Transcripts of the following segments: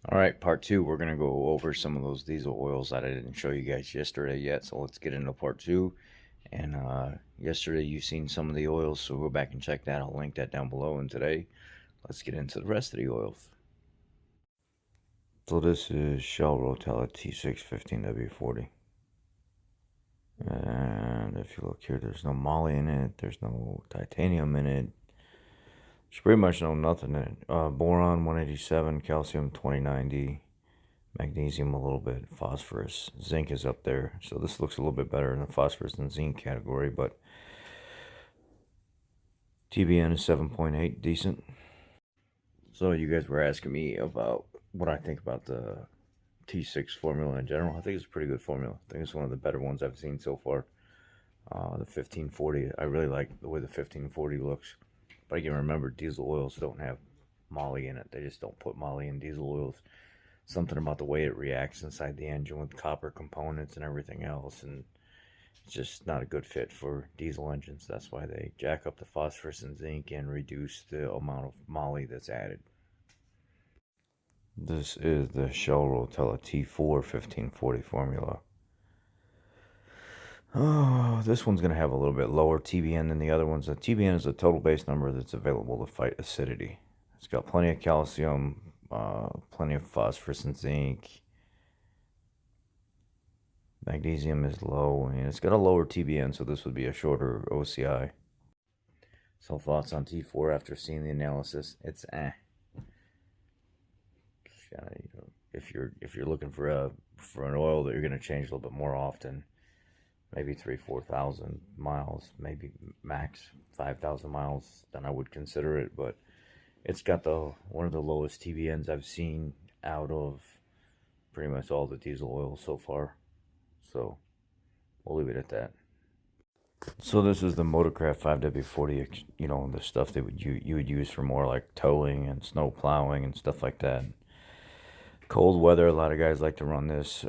All right, part two, we're going to go over some of those diesel oils that I didn't show you guys yesterday yet. So let's get into part two. And yesterday you seen some of the oils, so go back and check that. I'll link that down below. And today, let's get into the rest of the oils. So this is Shell Rotella T6 15W40. And if you look here, there's no moly in it. There's no titanium in it. There's pretty much no nothing in it. Boron 187, calcium 2090, magnesium a little bit, phosphorus, zinc is up there. So this looks a little bit better in the phosphorus and zinc category, but TBN is 7.8, decent. So you guys were asking me about what I think about the T6 formula in general. I think it's a pretty good formula. I think it's one of the better ones I've seen so far. The 1540, I really like the way the 1540 looks. But again, remember, diesel oils don't have moly in it. They just don't put moly in diesel oils. Something about the way it reacts inside the engine with copper components and everything else, and it's just not a good fit for diesel engines. That's why they jack up the phosphorus and zinc and reduce the amount of moly that's added. This is the Shell Rotella T4 1540 formula. Oh, this one's going to have a little bit lower TBN than the other ones. The TBN is a total base number that's available to fight acidity. It's got plenty of calcium, plenty of phosphorus and zinc. Magnesium is low, and it's got a lower TBN, so this would be a shorter OCI. So thoughts on T4 after seeing the analysis? It's if you're looking for an oil that you're going to change a little bit more often, maybe 3,000-4,000 miles, maybe max 5,000 miles, then I would consider it. But it's got one of the lowest TBNs I've seen out of pretty much all the diesel oils so far. So we'll leave it at that. So this is the Motorcraft 5W40, you know, the stuff that you would use for more like towing and snow plowing and stuff like that. Cold weather, a lot of guys like to run this.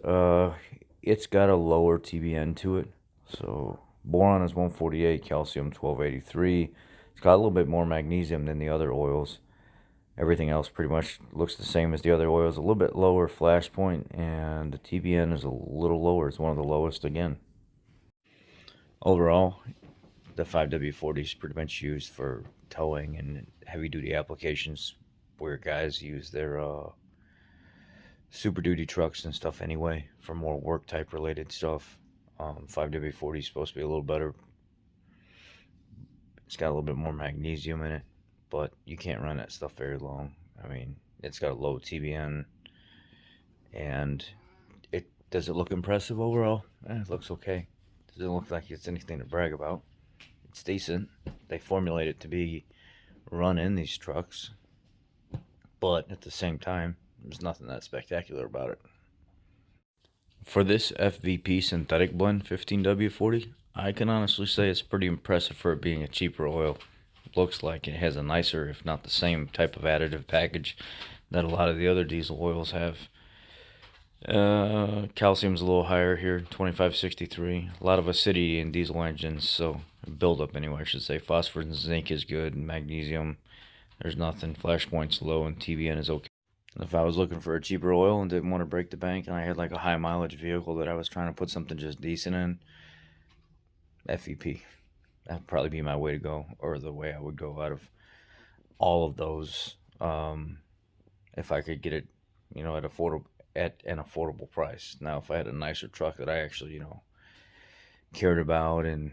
It's got a lower TBN to it. So boron is 148, calcium 1283. It's got a little bit more magnesium than the other oils. Everything else pretty much looks the same as the other oils. A little bit lower flash point, and the TBN is a little lower. It's one of the lowest again. Overall, the 5W40 is pretty much used for towing and heavy duty applications where guys use their Super Duty trucks and stuff anyway, for more work type related stuff. 5W40 is supposed to be a little better. It's got a little bit more magnesium in it, but you can't run that stuff very long. I mean, it's got a low TBN, and does it look impressive overall? It looks okay. Doesn't look like it's anything to brag about. It's decent. They formulate it to be run in these trucks, but at the same time, there's nothing that spectacular about it. For this FVP synthetic blend 15W40, I can honestly say it's pretty impressive for it being a cheaper oil. It looks like it has a nicer, if not the same type of additive package that a lot of the other diesel oils have. Calcium's a little higher here, 2563. A lot of acidity in diesel engines, so buildup anyway, I should say. Phosphorus and zinc is good, and magnesium, there's nothing. Flash point's low, and TBN is okay. If I was looking for a cheaper oil and didn't want to break the bank, and I had like a high mileage vehicle that I was trying to put something just decent in, FVP. That'd probably be my way to go, or the way I would go out of all of those. If I could get it, you know, at an affordable price. Now, if I had a nicer truck that I actually, you know, cared about and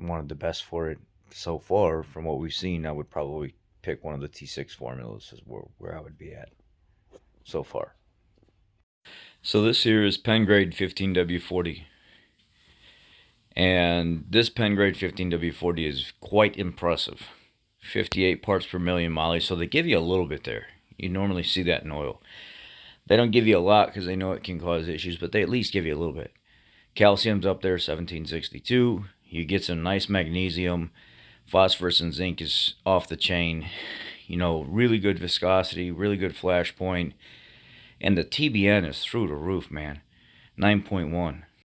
wanted the best for it, so far from what we've seen, I would probably pick one of the T6 formulas is where I would be at so far. So this here is Pengrade 15W40, and this Pengrade 15W40 is quite impressive. 58 parts per million moly, so they give you a little bit there. You normally see that in oil. They don't give you a lot because they know it can cause issues, but they at least give you a little bit. Calcium's up there, 1762. You get some nice magnesium. Phosphorus and zinc is off the chain. You know, really good viscosity, really good flash point. And the TBN is through the roof, man. 9.1.